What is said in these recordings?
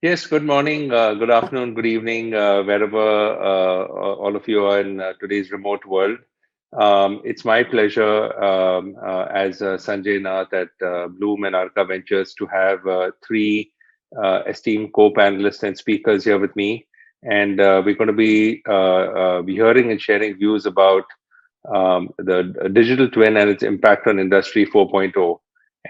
Yes, good morning, good afternoon, good evening, wherever all of you are in today's remote world. It's my pleasure as Sanjay Nath at Blume and Arka Ventures to have three esteemed co-panelists and speakers here with me. And we're going to be hearing and sharing views about the digital twin and its impact on Industry 4.0.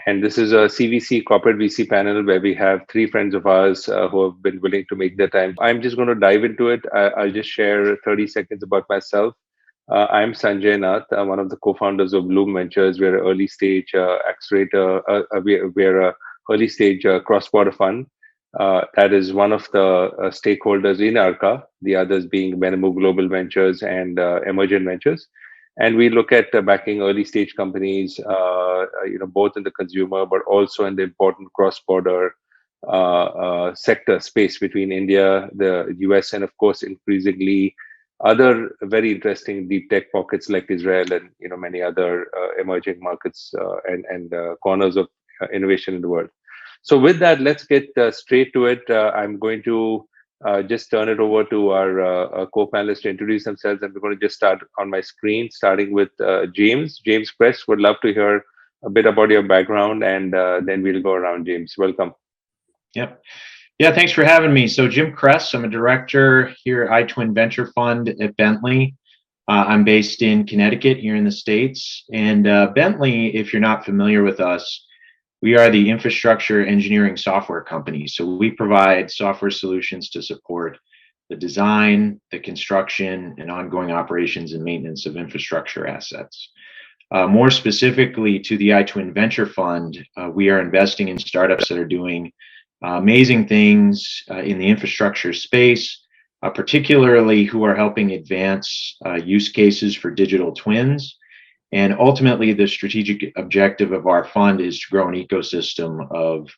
And this is a CVC corporate VC panel where we have three friends of ours who have been willing to make their time. I'm just going to dive into it. I'll just share 30 seconds about myself. I'm Sanjay Nath. I'm one of the co-founders of Blume Ventures. We're an early stage accelerator. We're a early stage cross-border fund. That is one of the stakeholders in Arka, the others being Benemu Global Ventures and Emergent Ventures. And we look at backing early stage companies, both in the consumer but also in the important cross-border sector space between India, the US, and of course increasingly other very interesting deep tech pockets like Israel and many other emerging markets and corners of innovation in the world. So with that, let's get straight to it. I'm going to just turn it over to our co-panelists to introduce themselves, and we're going to just start on my screen, starting with James. James Kress, would love to hear a bit about your background, and then we'll go around. James, welcome. Yep. Yeah, thanks for having me. So Jim Kress, I'm a director here at iTwin Venture Fund at Bentley. I'm based in Connecticut here in the States. And Bentley, if you're not familiar with us, we are the infrastructure engineering software company. So we provide software solutions to support the design, the construction, and ongoing operations and maintenance of infrastructure assets. More specifically to the iTwin Venture Fund, we are investing in startups that are doing amazing things in the infrastructure space, particularly who are helping advance use cases for digital twins. And ultimately, the strategic objective of our fund is to grow an ecosystem of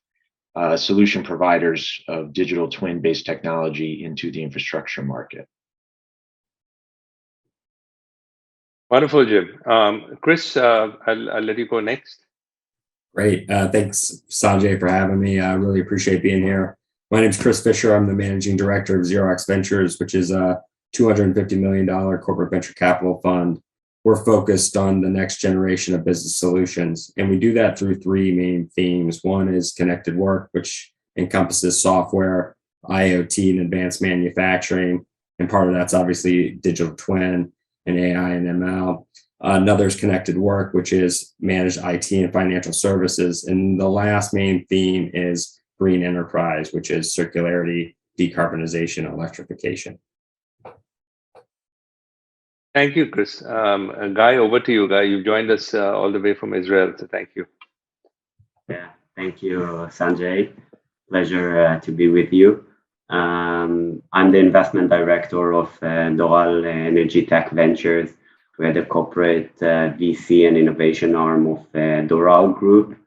solution providers of digital twin-based technology into the infrastructure market. Wonderful, Jim. Chris, I'll let you go next. Great. Thanks, Sanjay, for having me. I really appreciate being here. My name is Chris Fisher. I'm the managing director of Xerox Ventures, which is a $250 million corporate venture capital fund. We're focused on the next generation of business solutions, and we do that through three main themes. One is connected work, which encompasses software, IoT, and advanced manufacturing. And part of that's obviously digital twin and AI and ML. Another is connected work, which is managed IT and financial services. And the last main theme is green enterprise, which is circularity, decarbonization, electrification. Thank you, Chris. Guy, over to you. Guy, you've joined us all the way from Israel, so thank you. Yeah, thank you, Sanjay. Pleasure to be with you. I'm the investment director of Doral Energy Tech Ventures. We're the corporate VC and innovation arm of Doral Group.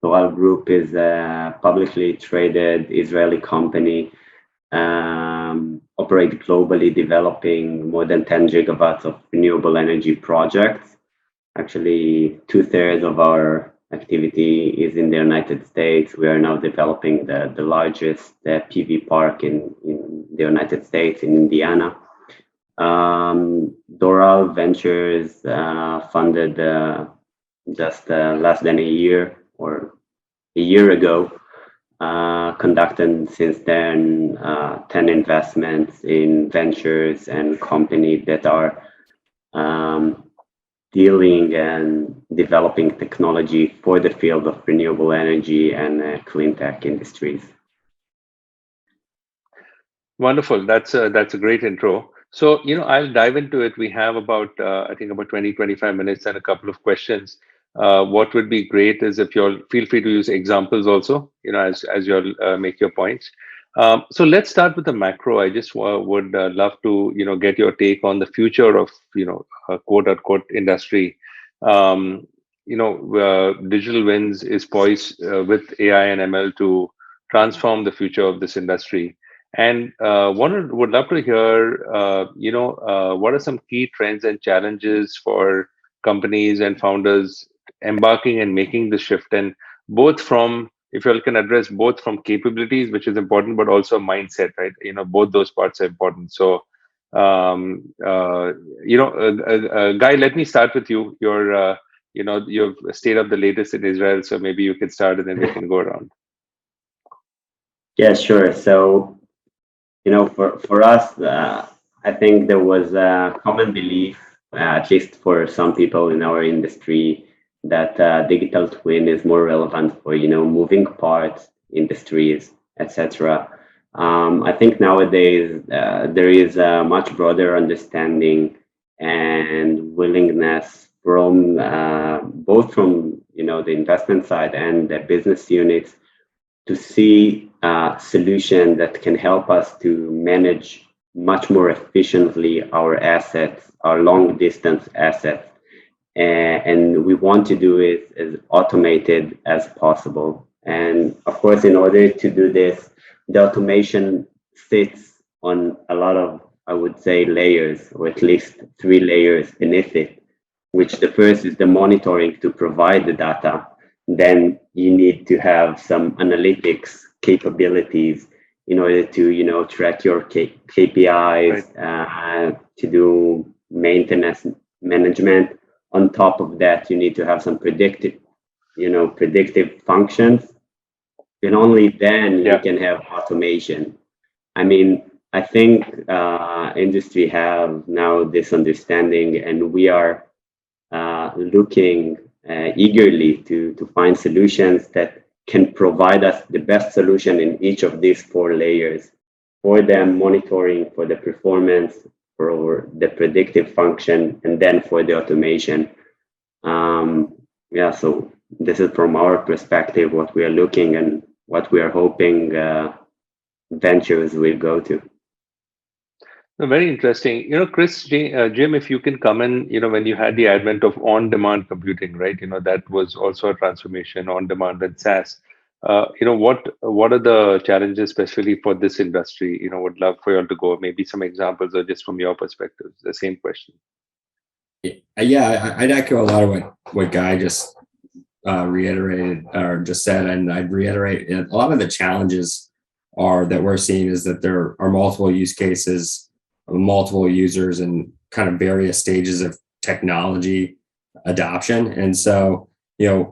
Doral Group is a publicly traded Israeli company, operate globally, developing more than 10 gigawatts of renewable energy projects. Actually, 2/3 of our activity is in the United States. We are now developing the largest PV park in the United States, in Indiana. Doral Ventures funded just less than a year or a year ago, conducted since then 10 investments in ventures and companies that are dealing and developing technology for the field of renewable energy and clean tech industries. Wonderful. That's a great intro. So, I'll dive into it. We have about, I think about 20, 25 minutes and a couple of questions. What would be great is if you'll feel free to use examples also, as you'll make your points. So let's start with the macro. I just would love to, get your take on the future of, quote unquote industry. Digital Winds is poised with AI and ML to transform the future of this industry. And would love to hear, what are some key trends and challenges for companies and founders embarking and making the shift, and both from if you all can address both from capabilities, which is important, but also mindset, right? Both those parts are important. So, Guy, let me start with you. You've stayed up the latest in Israel, so maybe you can start and then we can go around. Yeah, sure. So, for us, I think there was a common belief, at least for some people in our industry, that digital twin is more relevant for, moving parts, industries, etc. I think nowadays there is a much broader understanding and willingness from both from the investment side and the business units to see a solution that can help us to manage much more efficiently our assets, our long distance assets. And we want to do it as automated as possible. And of course, in order to do this, the automation sits on a lot of, I would say, layers, or at least 3 layers beneath it, which the first is the monitoring to provide the data. Then you need to have some analytics capabilities in order to track your KPIs, Right. to do maintenance management. On top of that, you need to have some predictive functions, and only then you can have automation. I mean, I think industry have now this understanding, and we are looking eagerly to find solutions that can provide us the best solution in each of these 4 layers, for the monitoring, for the performance, for the predictive function, and then for the automation. So this is from our perspective what we are looking and what we are hoping ventures will go to. No, very interesting. Chris, Jim, if you can come in, when you had the advent of on-demand computing, right? That was also a transformation, on-demand and SaaS. What are the challenges, especially for this industry? Would love for you all to go, maybe some examples or just from your perspective, the same question. Yeah, I'd echo a lot of what Guy just reiterated or just said, and I'd reiterate a lot of the challenges that we're seeing is that there are multiple use cases, multiple users, and kind of various stages of technology adoption. And so,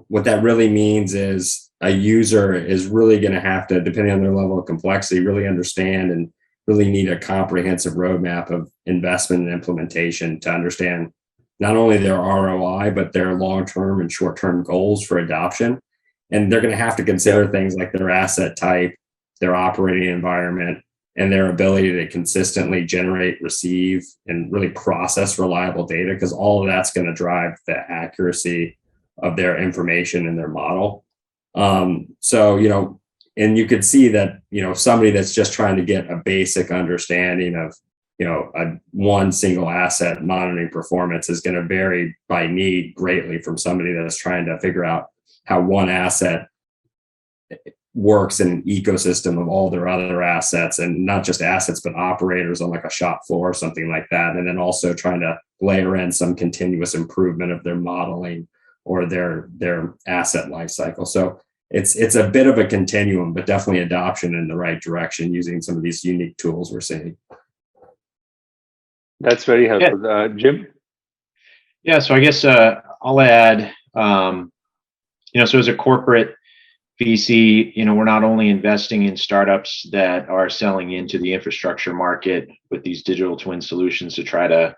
what that really means is a user is really going to have to, depending on their level of complexity, really understand and really need a comprehensive roadmap of investment and implementation to understand not only their ROI, but their long-term and short-term goals for adoption. And they're going to have to consider things like their asset type, their operating environment, and their ability to consistently generate, receive, and really process reliable data, because all of that's going to drive the accuracy of their information and their model. And you could see that, somebody that's just trying to get a basic understanding of, a one single asset monitoring performance is going to vary by need greatly from somebody that's trying to figure out how one asset works in an ecosystem of all their other assets, and not just assets, but operators on like a shop floor or something like that. And then also trying to layer in some continuous improvement of their modeling or their asset life cycle. So it's a bit of a continuum, but definitely adoption in the right direction using some of these unique tools we're seeing. That's very helpful. Jim? Yeah, so I guess I'll add, so as a corporate VC, we're not only investing in startups that are selling into the infrastructure market with these digital twin solutions to try to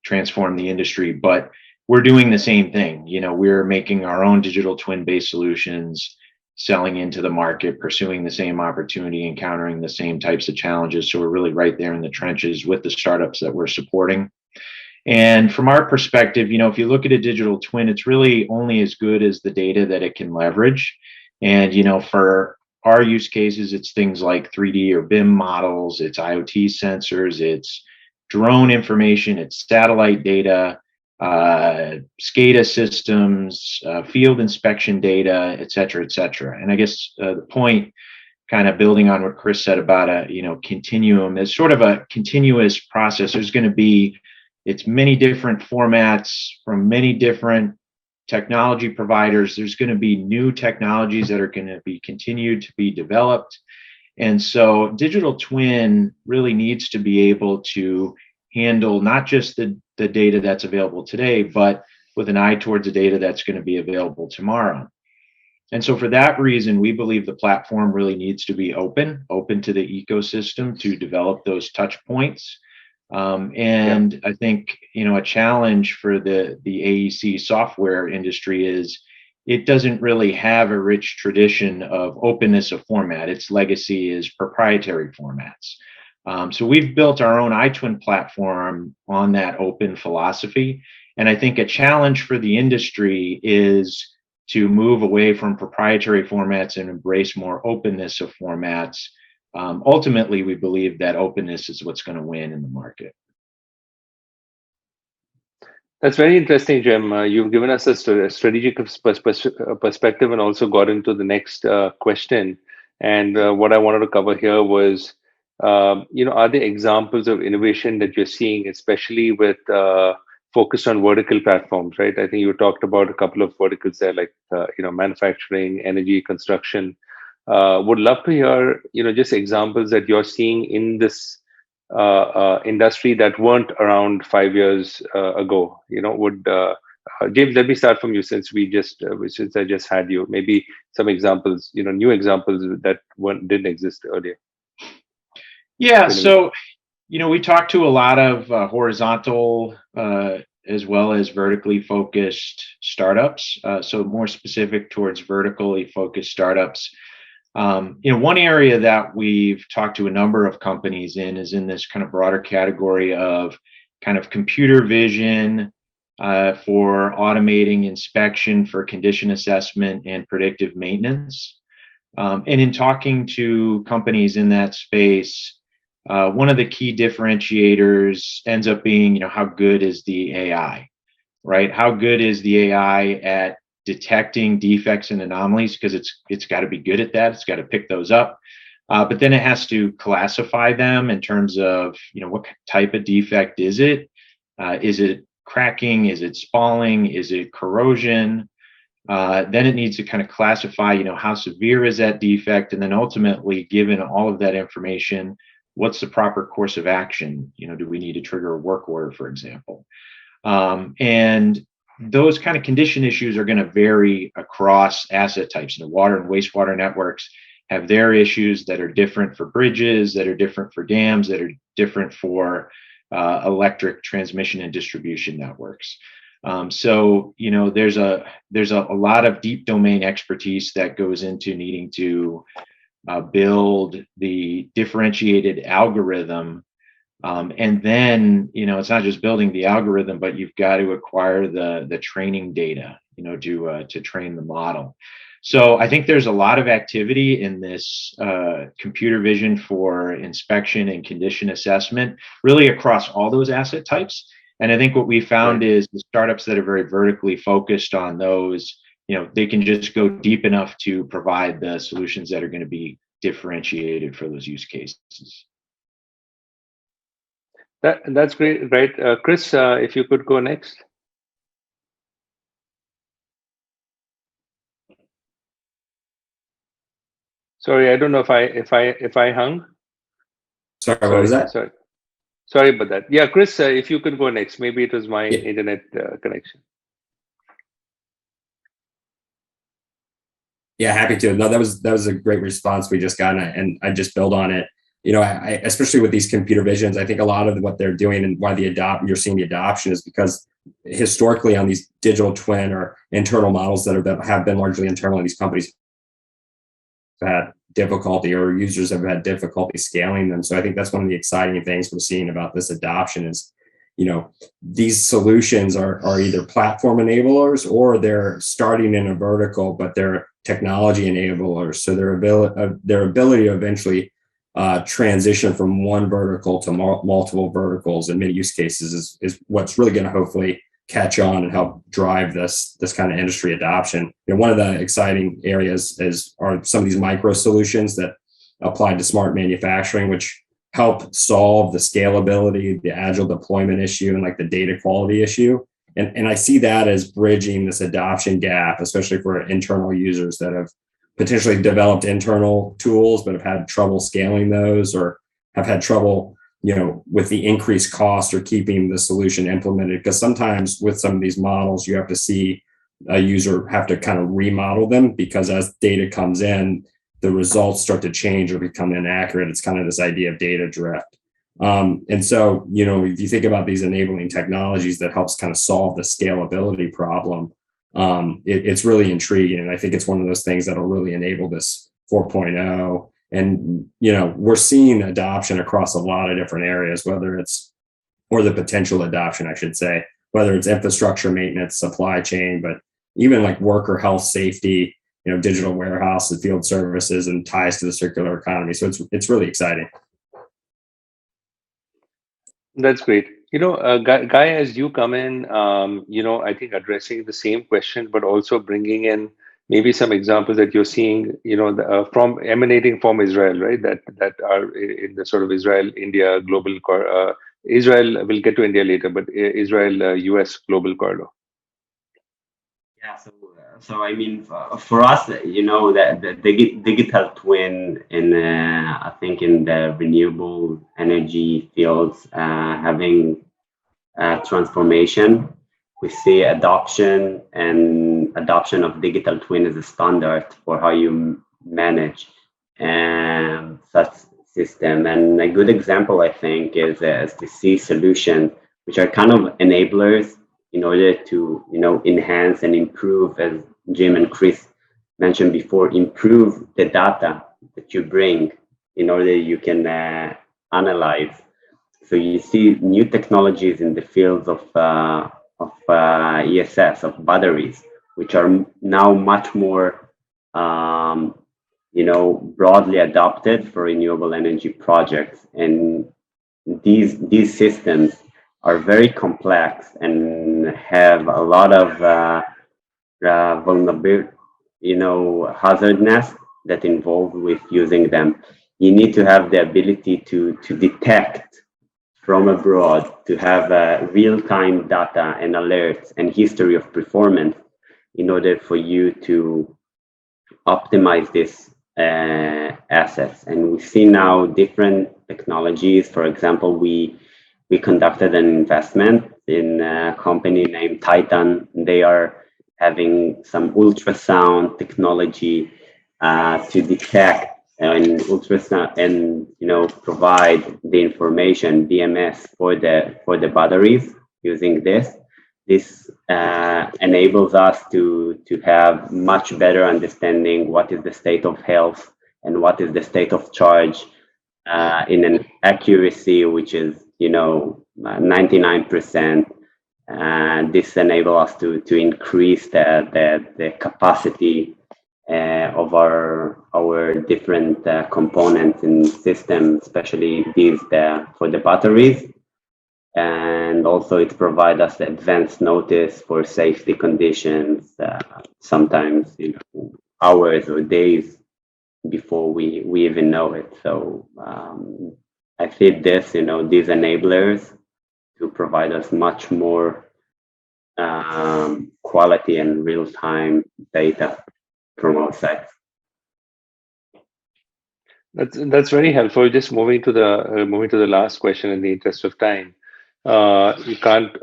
transform the industry, but we're doing the same thing. We're making our own digital twin based solutions, selling into the market, pursuing the same opportunity, encountering the same types of challenges. So we're really right there in the trenches with the startups that we're supporting. And from our perspective, if you look at a digital twin, it's really only as good as the data that it can leverage. And, for our use cases, it's things like 3D or BIM models, it's IoT sensors, it's drone information, it's satellite data, SCADA systems, field inspection data, et cetera, et cetera. And I guess the point, kind of building on what Chris said about a continuum, is sort of a continuous process. There's going to be, it's many different formats from many different technology providers. There's going to be new technologies that are going to be continued to be developed. And so digital twin really needs to be able to handle not just the data that's available today, but with an eye towards the data that's going to be available tomorrow. And so for that reason, we believe the platform really needs to be open to the ecosystem to develop those touch points. And I think, a challenge for the AEC software industry is it doesn't really have a rich tradition of openness of format. Its legacy is proprietary formats. So we've built our own iTwin platform on that open philosophy. And I think a challenge for the industry is to move away from proprietary formats and embrace more openness of formats. Ultimately, we believe that openness is what's going to win in the market. That's very interesting, Jim. You've given us a strategic perspective and also got into the next question. And what I wanted to cover here was, are there examples of innovation that you're seeing, especially with focused on vertical platforms, right? I think you talked about a couple of verticals there, like manufacturing, energy, construction. Would love to hear just examples that you're seeing in this industry that weren't around 5 years ago. James, let me start from you, since I just had you. Maybe some examples, new examples that didn't exist earlier. Yeah. So we talked to a lot of horizontal as well as vertically focused startups. So more specific towards vertically focused startups. One area that we've talked to a number of companies in is in this kind of broader category of kind of computer vision for automating inspection, for condition assessment, and predictive maintenance. And in talking to companies in that space, one of the key differentiators ends up being, how good is the AI, right? How good is the AI at detecting defects and anomalies? Because it's got to be good at that. It's got to pick those up. But then it has to classify them in terms of, what type of defect is it? Is it cracking? Is it spalling? Is it corrosion? Then it needs to kind of classify, how severe is that defect? And then ultimately, given all of that information, what's the proper course of action? Do we need to trigger a work order, for example? And those kind of condition issues are going to vary across asset types. Water and wastewater networks have their issues that are different for bridges, that are different for dams, that are different for electric transmission and distribution networks. So there's a lot of deep domain expertise that goes into needing to build the differentiated algorithm. And then, it's not just building the algorithm, but you've got to acquire the training data, to train the model. So I think there's a lot of activity in this computer vision for inspection and condition assessment, really across all those asset types. And I think what we found is the startups that are very vertically focused on those, they can just go deep enough to provide the solutions that are going to be differentiated for those use cases. That's great, right? Chris, if you could go next. Sorry, I don't know if I hung. Sorry, what was that? Sorry about that. Yeah, Chris, if you could go next. Maybe it was my internet connection. Yeah, happy to. No, that was a great response we just got, and I just build on it. I especially with these computer visions, I think a lot of what they're doing and why you're seeing the adoption is because historically on these digital twin or internal models that have been largely internal in these companies have had difficulty, or users have had difficulty scaling them. So I think that's one of the exciting things we're seeing about this adoption is, these solutions are either platform enablers or they're starting in a vertical, but they're technology enablers. So their ability to eventually transition from one vertical to multiple verticals in many use cases is what's really going to hopefully catch on and help drive this kind of industry adoption. One of the exciting areas are some of these micro solutions that apply to smart manufacturing, which help solve the scalability, the agile deployment issue, and like the data quality issue. And I see that as bridging this adoption gap, especially for internal users that have potentially developed internal tools, but have had trouble scaling those, or have had trouble, with the increased cost or keeping the solution implemented. Because sometimes with some of these models, you have to see a user have to kind of remodel them, because as data comes in, the results start to change or become inaccurate. It's kind of this idea of data drift. And so, if you think about these enabling technologies that helps kind of solve the scalability problem, it's really intriguing. And I think it's one of those things that'll really enable this 4.0. And, we're seeing adoption across a lot of different areas, or the potential adoption, I should say, whether it's infrastructure maintenance, supply chain, but even like worker health, safety, digital warehouse and field services, and ties to the circular economy. So it's really exciting. That's great. Guy, as you come in, I think addressing the same question, but also bringing in maybe some examples that you're seeing, from emanating from Israel, right? That are in the sort of Israel-India global Israel. We'll get to India later, but Israel-US global corridor. Yeah, so I mean, for us, the digital twin I think in the renewable energy fields, having transformation, we see adoption of digital twin as a standard for how you manage such system. And a good example, I think, is the C solution, which are kind of enablers in order to, enhance and improve, as Jim and Chris mentioned before, improve the data that you bring in order you can analyze. So you see new technologies in the fields of ESS, of batteries, which are now much more, broadly adopted for renewable energy projects. And these systems are very complex and have a lot of vulnerability, hazardness that involved with using them. You need to have the ability to detect from abroad, to have real-time data and alerts and history of performance in order for you to optimize these assets. And we see now different technologies. For example, we conducted an investment in a company named Titan. They are having some ultrasound technology to detect and ultrasound and provide the information BMS for the batteries using this. This enables us to have much better understanding what is the state of health and what is the state of charge in an accuracy which is 99%. And this enables us to increase the capacity of our different components in system, especially these for the batteries. And also it provides us advance notice for safety conditions, sometimes hours or days before we even know it. So I think these enablers to provide us much more quality and real-time data from our side. That's very helpful. Just moving to the last question in the interest of time. You can't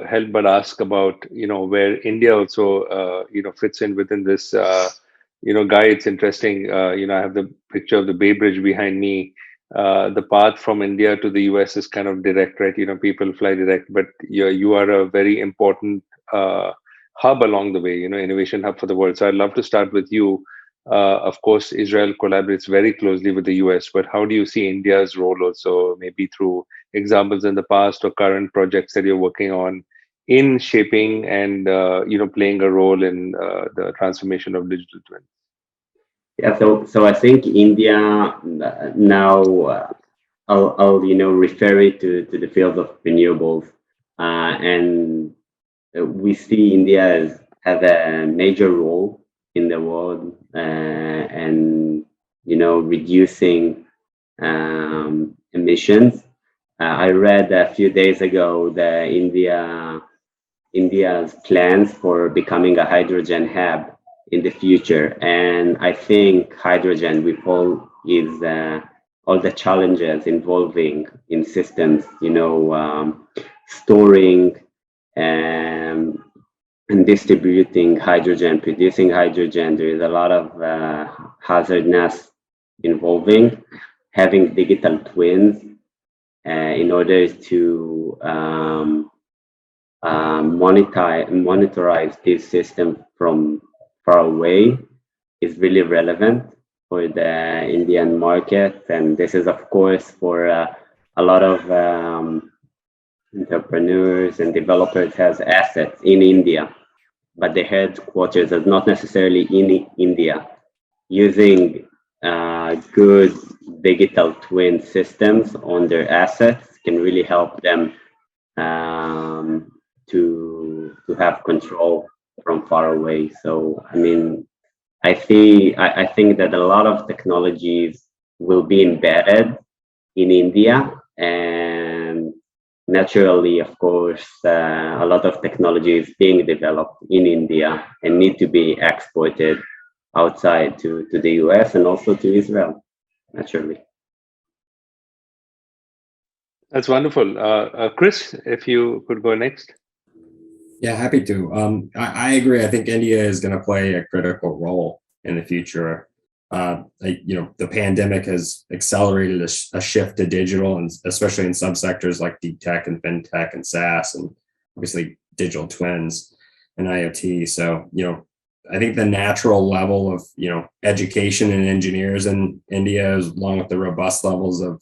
help but ask about where India also fits in within this. Guy, it's interesting. I have the picture of the Bay Bridge behind me. The path from India to the US is kind of direct, right? People fly direct, but you are a very important hub along the way. Innovation hub for the world. So I'd love to start with you. Of course, Israel collaborates very closely with the US, but how do you see India's role also, maybe through examples in the past or current projects that you're working on in shaping and playing a role in the transformation of digital twins? Yeah, so I think India now I'll refer it to the field of renewables, and we see India has a major role in the world, and reducing emissions. I read a few days ago that India India's plans for becoming a hydrogen hub in the future. And I think hydrogen, with all the challenges involving in systems, storing and distributing hydrogen, producing hydrogen, there is a lot of hazardness involving having digital twins in order to monitorize this system from far away is really relevant for the Indian market. And this is, of course, for a lot of entrepreneurs and developers has assets in India, but the headquarters is not necessarily in India. Using good digital twin systems on their assets can really help them to have control from far away. So, I mean, I think that a lot of technologies will be embedded in India, and naturally, of course, a lot of technology is being developed in India and need to be exported outside to the US and also to Israel, naturally. That's wonderful. Chris, if you could go next. Yeah, happy to. I agree. I think India is going to play a critical role in the future. The pandemic has accelerated a shift to digital, and especially in subsectors like deep tech and fintech and SaaS, and obviously digital twins and IoT. So, I think the natural level of, education and engineers in India, along with the robust levels of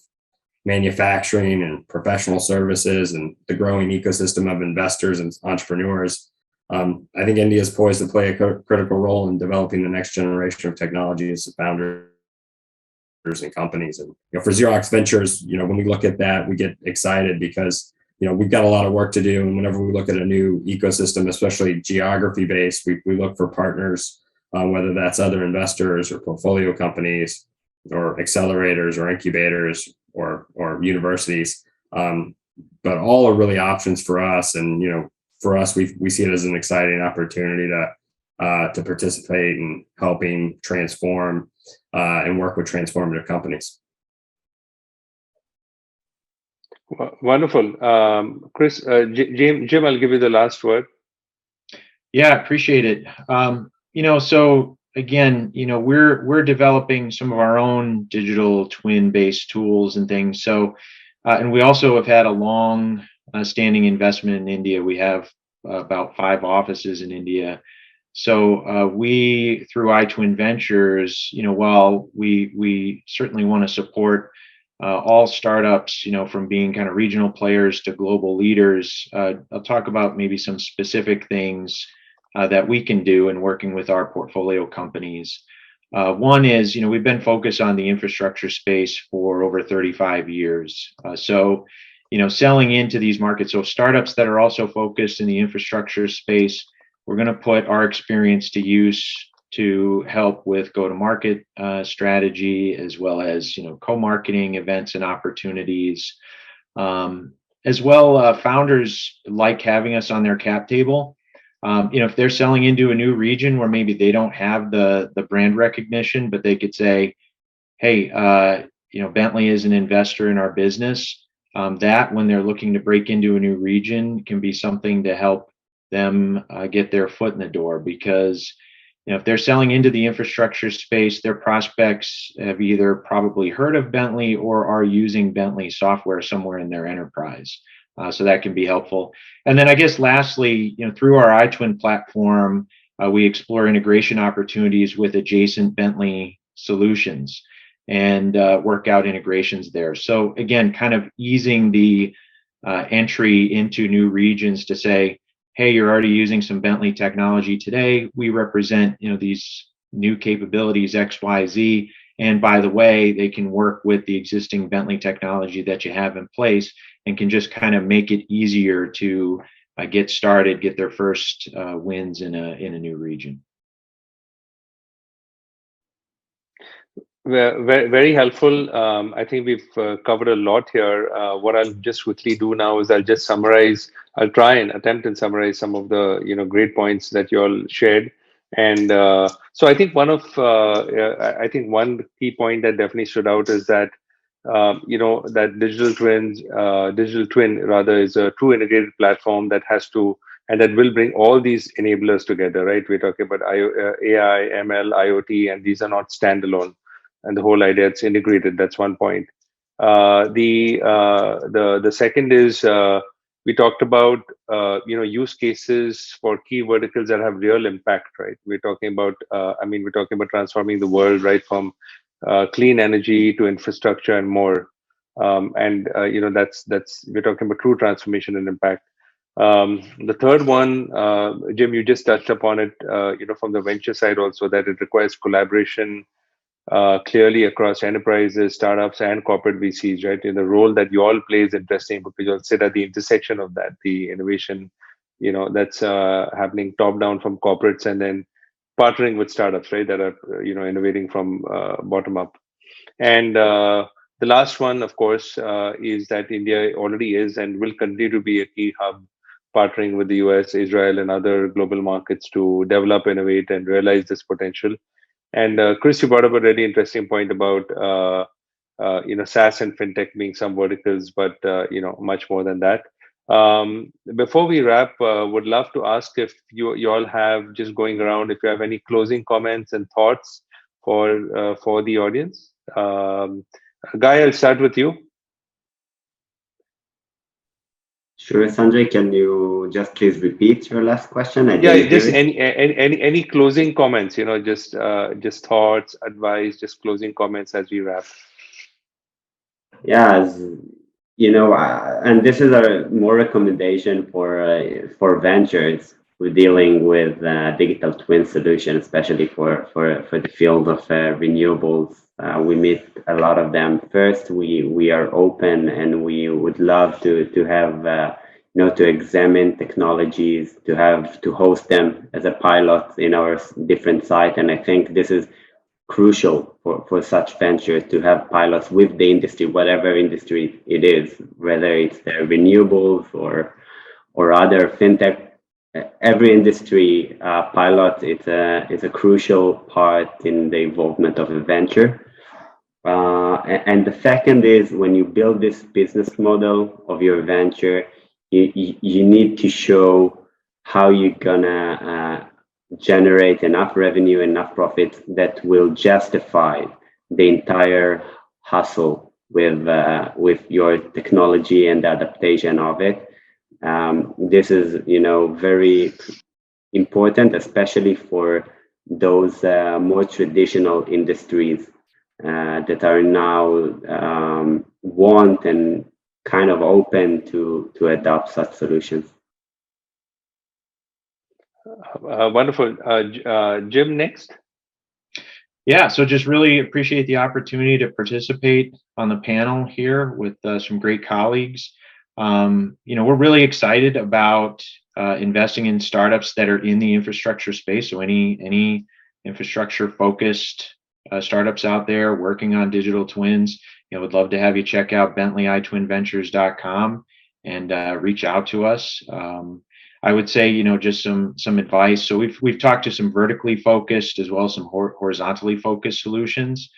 manufacturing and professional services and the growing ecosystem of investors and entrepreneurs, I think India is poised to play a critical role in developing the next generation of technologies, founders and companies. And for Xerox Ventures, when we look at that, we get excited because we've got a lot of work to do. And whenever we look at a new ecosystem, especially geography based, we look for partners, whether that's other investors or portfolio companies or accelerators or incubators or universities. But all are really options for us. And for us, we see it as an exciting opportunity to participate in helping transform and work with transformative companies. Wonderful. Chris, Jim, I'll give you the last word. Yeah, appreciate it. So again, we're developing some of our own digital twin based tools and things. So, and we also have had a long standing investment in India. We have about 5 offices in India. So we, through iTwin Ventures, while we certainly want to support all startups, from being kind of regional players to global leaders, I'll talk about maybe some specific things that we can do in working with our portfolio companies. One is, we've been focused on the infrastructure space for over 35 years. So, selling into these markets, so startups that are also focused in the infrastructure space, we're going to put our experience to use to help with go-to-market strategy, as well as, co-marketing events and opportunities. As well, founders like having us on their cap table. If they're selling into a new region where maybe they don't have the brand recognition, but they could say, hey, Bentley is an investor in our business. That when they're looking to break into a new region can be something to help them get their foot in the door, because if they're selling into the infrastructure space, their prospects have either probably heard of Bentley or are using Bentley software somewhere in their enterprise. So that can be helpful. And then I guess lastly, through our iTwin platform, we explore integration opportunities with adjacent Bentley solutions and work out integrations there. So again, kind of easing the entry into new regions to say, hey, you're already using some Bentley technology today. We represent, these new capabilities X, Y, Z. And by the way, they can work with the existing Bentley technology that you have in place and can just kind of make it easier to get started, get their first wins in a new region. Very, very helpful. I think we've covered a lot here. What I'll just quickly do now is I'll just summarize I'll try and attempt and summarize some of the great points that you all shared. And so I think I think one key point that definitely stood out is that that digital twin rather is a true integrated platform that has to and that will bring all these enablers together, right? We're talking about AI, ML, IoT, and these are not standalone. And the whole idea it's integrated. That's one point. The second is we talked about use cases for key verticals that have real impact, right? We're talking about we're talking about transforming the world, right, from clean energy to infrastructure and more. And that's we're talking about true transformation and impact. The third one, Jim, you just touched upon it, from the venture side also, that it requires collaboration clearly across enterprises, startups, and corporate VCs, right? In the role that you all play is interesting because you all sit at the intersection of that, the innovation, that's happening top down from corporates and then partnering with startups, right, that are, innovating from bottom up. And the last one, of course, is that India already is and will continue to be a key hub, partnering with the US, Israel, and other global markets to develop, innovate, and realize this potential. And Chris, you brought up a really interesting point about SaaS and fintech being some verticals, but much more than that. Before we wrap, would love to ask if you all have, just going around, if you have any closing comments and thoughts for the audience. Guy, I'll start with you. Sure, Sanjay, can you just please repeat your last question? Just any closing comments, just thoughts, advice, just closing comments as we wrap. Yeah, and this is a more recommendation for ventures who are dealing with digital twin solution, especially for the field of renewables. We meet a lot of them. First, we are open and we would love to have to examine technologies, to host them as a pilot in our different site. And I think this is crucial for such ventures to have pilots with the industry, whatever industry it is, whether it's renewables or other fintech. Every industry pilot is a crucial part in the involvement of a venture. And the second is, when you build this business model of your venture, you need to show how you're gonna generate enough revenue, enough profits that will justify the entire hustle with your technology and the adaptation of it. This is, very important, especially for those more traditional industries that are now want and kind of open to adopt such solutions. Wonderful. Jim, next. Yeah, so just really appreciate the opportunity to participate on the panel here with some great colleagues. We're really excited about investing in startups that are in the infrastructure space. So any infrastructure focused startups out there working on digital twins, would love to have you check out bentley-iTwinVentures.com and reach out to us. I would say, just some advice. So we've talked to some vertically focused as well as some horizontally focused solutions.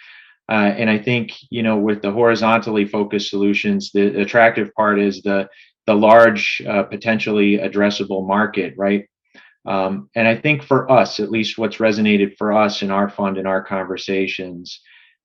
And I think, with the horizontally focused solutions, the attractive part is the large potentially addressable market, right? And I think for us, at least what's resonated for us in our fund and our conversations,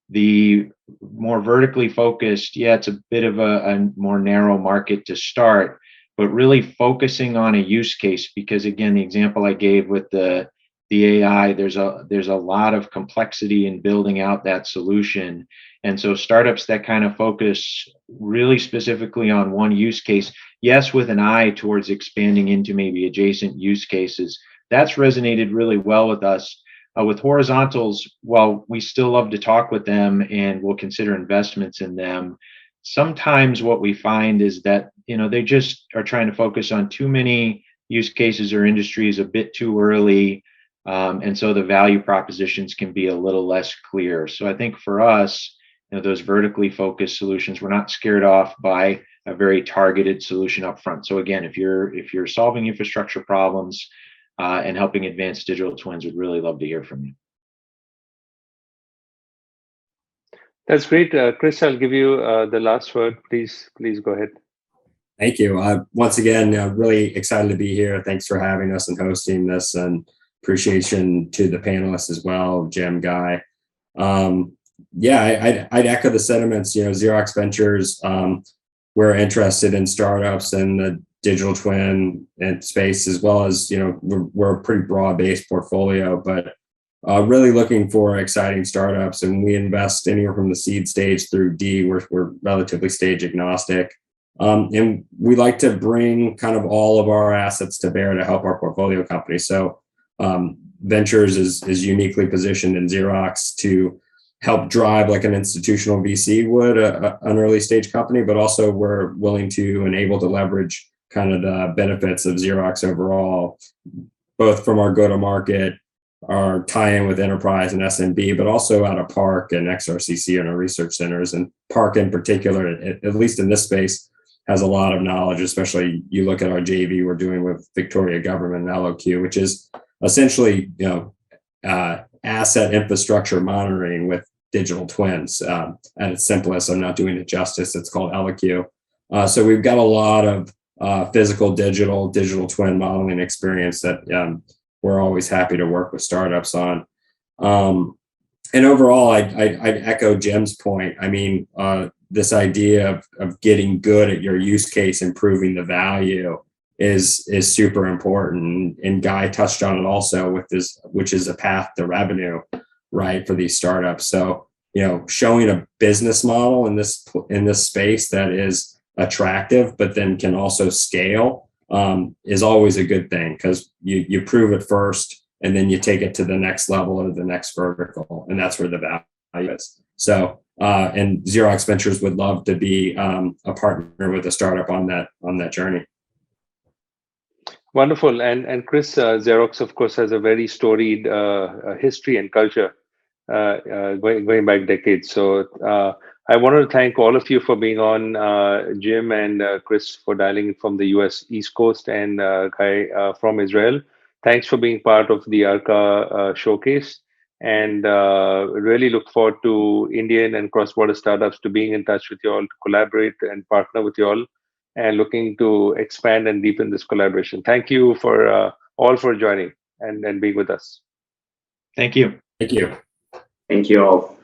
the more vertically focused, it's a bit of a more narrow market to start, but really focusing on a use case, because again, the example I gave with the AI, there's a lot of complexity in building out that solution. And so startups that kind of focus really specifically on one use case, yes, with an eye towards expanding into maybe adjacent use cases, that's resonated really well with us. With horizontals, while we still love to talk with them and we'll consider investments in them, sometimes what we find is that, they just are trying to focus on too many use cases or industries a bit too early. And so the value propositions can be a little less clear. So I think for us, those vertically focused solutions, we're not scared off by a very targeted solution up front. So again, if you're solving infrastructure problems and helping advance digital twins, we'd really love to hear from you. That's great. Chris, I'll give you the last word. Please go ahead. Thank you. Once again, really excited to be here. Thanks for having us and hosting this, and appreciation to the panelists as well, Jim, Guy. Yeah, I'd echo the sentiments. Xerox Ventures, we're interested in startups and the digital twin and space, as well as, we're a pretty broad-based portfolio, but really looking for exciting startups. And we invest anywhere from the seed stage through D. We're relatively stage agnostic. And we like to bring kind of all of our assets to bear to help our portfolio companies. So Ventures is uniquely positioned in Xerox to help drive like an institutional VC would, an early stage company, but also we're willing to and able to leverage kind of the benefits of Xerox overall, both from our go-to-market, our tie-in with enterprise and SMB, but also out of Park and XRCC and our research centers. And Park in particular, at least in this space, has a lot of knowledge, especially you look at our JV we're doing with Victoria Government and LOQ, which is essentially, asset infrastructure monitoring with digital twins. At its simplest, I'm not doing it justice. It's called LOQ. So we've got a lot of physical, digital twin modeling experience that we're always happy to work with startups on. And overall, I'd echo Jim's point. I mean, this idea of getting good at your use case, improving the value is super important. And Guy touched on it also with this, which is a path to revenue, right, for these startups. So, showing a business model in this space that is attractive, but then can also scale, is always a good thing, because you prove it first and then you take it to the next level or the next vertical, and that's where the value is. So, and Xerox Ventures would love to be a partner with a startup on that journey. Wonderful. And Chris, Xerox, of course, has a very storied history and culture going back decades. So I wanted to thank all of you for being on, Jim and Chris for dialing in from the US East Coast, and Guy from Israel. Thanks for being part of the Arka showcase, and really look forward to Indian and cross-border startups to being in touch with you all, to collaborate and partner with you all, and looking to expand and deepen this collaboration. Thank you for all for joining and being with us. Thank you. Thank you. Thank you all.